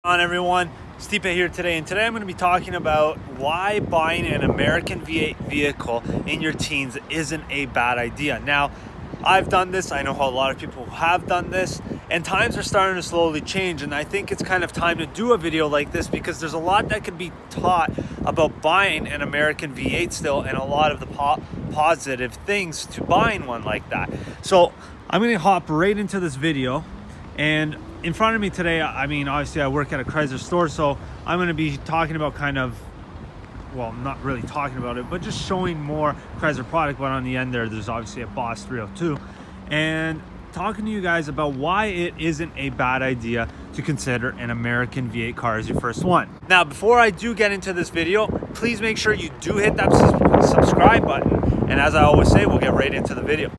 On everyone, STIPE here today, and today I'm going to be talking about why buying an American V8 vehicle in your teens isn't a bad idea. Now, I've done this, I know a lot of people have done this, and times are starting to slowly change, and I think it's kind of time to do a video like this because there's a lot that could be taught about buying an American V8 still, and a lot of the positive things to buying one like that. So I'm going to hop right into this video. And in front of me today, I mean, obviously I work at a Chrysler store, so I'm going to be talking about well, not really talking about it, but just showing more Chrysler product. But on the end there's obviously a Boss 302, and talking to you guys about why it isn't a bad idea to consider an American V8 car as your first one. Now, before I do get into this video, please make sure you do hit that subscribe button, and as I always say, we'll get right into the video.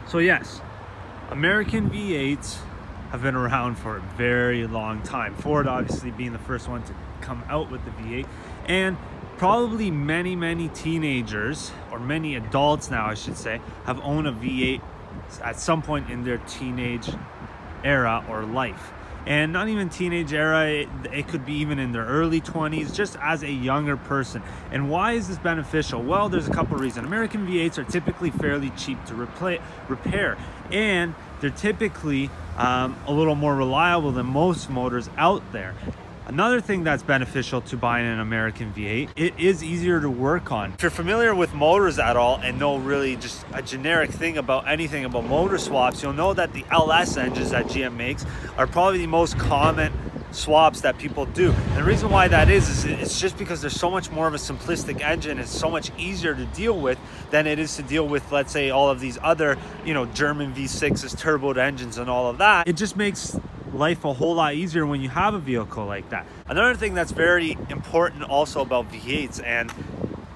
So yes, American V8s have been around for a very long time. Ford obviously being the first one to come out with the V8, and probably many teenagers, or many adults now I should say, have owned a V8 at some point in their teenage era or life. And not even teenage era, it could be even in their early 20s, just as a younger person. And why is this beneficial? Well, there's a couple reasons. American V8s are typically fairly cheap to repair, and they're typically a little more reliable than most motors out there. Another thing that's beneficial to buying an American V8, it is easier to work on. If you're familiar with motors at all and know really just a generic thing about anything about motor swaps, you'll know that the LS engines that GM makes are probably the most common swaps that people do. And the reason why that is it's just because there's so much more of a simplistic engine. It's so much easier to deal with than it is to deal with, let's say, all of these other, German V6s, turboed engines and all of that. It just makes life a whole lot easier when you have a vehicle like that. Another thing that's very important also about V8s, and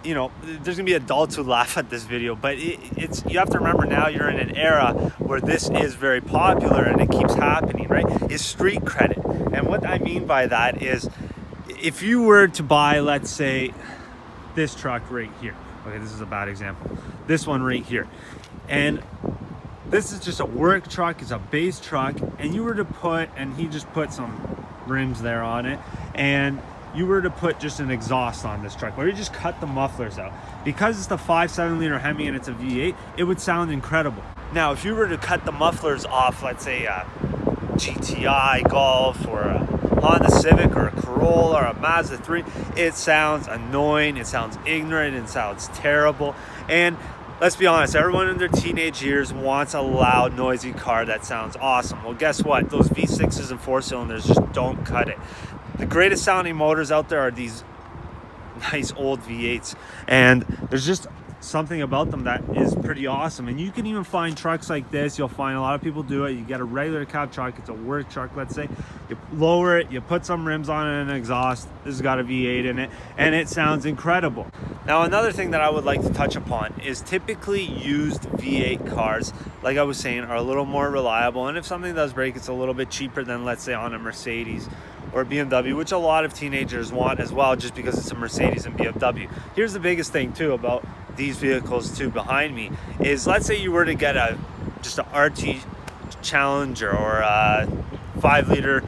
there's gonna be adults who laugh at this video, but it's you have to remember now you're in an era where this is very popular and it keeps happening, right? Is street credit. And what I mean by that is, if you were to buy, let's say, this truck right here, okay, this is a bad example, this one right here, and this is just a work truck, it's a base truck, and you were to put, and he just put some rims there on it, and you were to put just an exhaust on this truck, or you just cut the mufflers out. Because it's the 5.7 liter Hemi and it's a V8, it would sound incredible. Now, if you were to cut the mufflers off, let's say a GTI Golf or a Honda Civic or a Corolla or a Mazda 3, it sounds annoying, it sounds ignorant, it sounds terrible. And let's be honest, everyone in their teenage years wants a loud, noisy car that sounds awesome. Well, guess what? Those V6s and 4-cylinders just don't cut it. The greatest sounding motors out there are these nice old V8s, and there's just something about them that is pretty awesome. And you can even find trucks like this. You'll find a lot of people do it. You get a regular cab truck, it's a work truck, let's say, you lower it, you put some rims on it and an exhaust. This has got a V8 in it, and it sounds incredible. Now, another thing that I would like to touch upon is typically used V8 cars, like I was saying, are a little more reliable, and if something does break, it's a little bit cheaper than, let's say, on a Mercedes or BMW, which a lot of teenagers want as well, just because it's a Mercedes and BMW. Here's the biggest thing too about these vehicles too behind me is, let's say you were to get just a RT Challenger or a 5 liter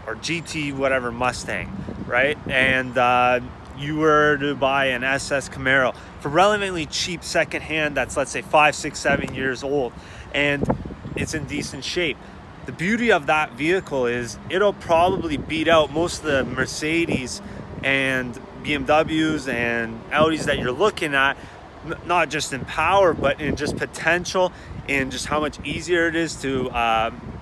or GT whatever Mustang, right? And you were to buy an SS Camaro for relatively cheap secondhand that's, let's say, 5, 6, 7 years old, and it's in decent shape. The beauty of that vehicle is it'll probably beat out most of the Mercedes and BMWs and Audis that you're looking at, not just in power, but in just potential, in just how much easier it is to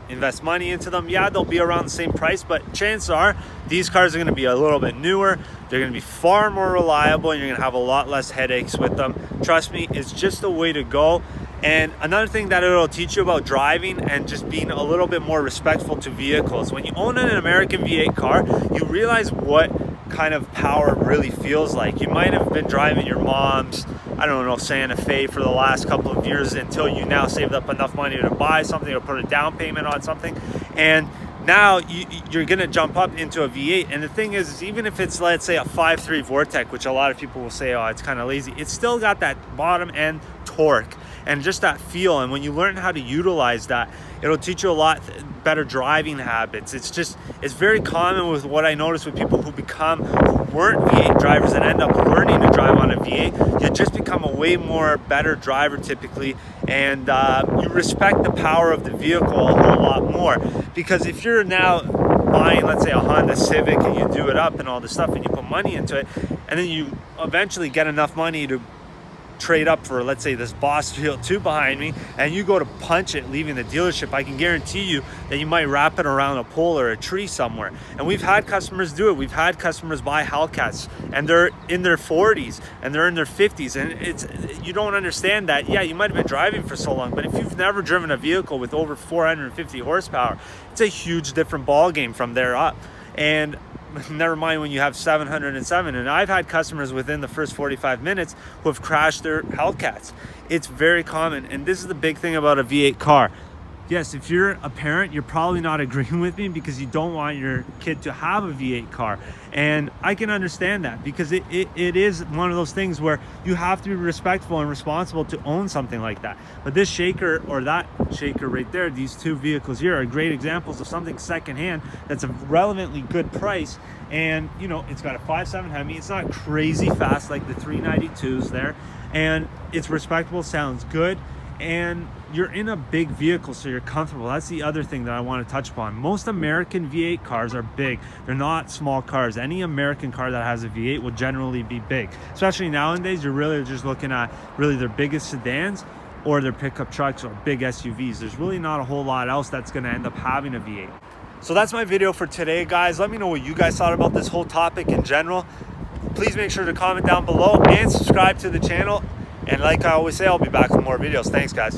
invest money into them. Yeah, they'll be around the same price, but chances are these cars are going to be a little bit newer. They're going to be far more reliable, and you're going to have a lot less headaches with them. Trust me, it's just the way to go. And another thing that it'll teach you about driving and just being a little bit more respectful to vehicles. When you own an American V8 car, you realize what kind of power really feels like. You might have been driving your mom's, I don't know, Santa Fe for the last couple of years until you now saved up enough money to buy something or put a down payment on something, and now you're gonna jump up into a V8. And the thing is even if it's, let's say, a 5.3 Vortec, which a lot of people will say, oh, it's kind of lazy, it's still got that bottom end torque and just that feel. And when you learn how to utilize that, it'll teach you a lot better driving habits. It's very common with what I notice with people who weren't V8 drivers and end up learning to drive on a V8. You just become a way more better driver typically, and you respect the power of the vehicle a whole lot more. Because if you're now buying, let's say, a Honda Civic, and you do it up and all this stuff and you put money into it, and then you eventually get enough money to trade up for, let's say, this Boss Field 2 behind me, and you go to punch it leaving the dealership, I can guarantee you that you might wrap it around a pole or a tree somewhere. And we've had customers do it. We've had customers buy Hellcats and they're in their 40s and they're in their 50s, and you don't understand that. Yeah, you might have been driving for so long, but if you've never driven a vehicle with over 450 horsepower, it's a huge different ball game from there up. And never mind when you have 707. And I've had customers within the first 45 minutes who have crashed their Hellcats. It's very common, and this is the big thing about a V8 car. Yes, if you're a parent, you're probably not agreeing with me because you don't want your kid to have a V8 car. And I can understand that, because it is one of those things where you have to be respectful and responsible to own something like that. But this shaker or that shaker right there, these two vehicles here, are great examples of something secondhand that's a relevantly good price. And you know, it's got a 5.7 Hemi. It's not crazy fast like the 392s there, and it's respectable, sounds good, and you're in a big vehicle, so you're comfortable. That's the other thing that I want to touch upon. Most American V8 cars are big. They're not small cars. Any American car that has a V8 will generally be big. Especially nowadays, you're really just looking at really their biggest sedans or their pickup trucks or big SUVs. There's really not a whole lot else that's going to end up having a V8. So that's my video for today, guys. Let me know what you guys thought about this whole topic in general. Please make sure to comment down below and subscribe to the channel. And like I always say, I'll be back with more videos. Thanks, guys.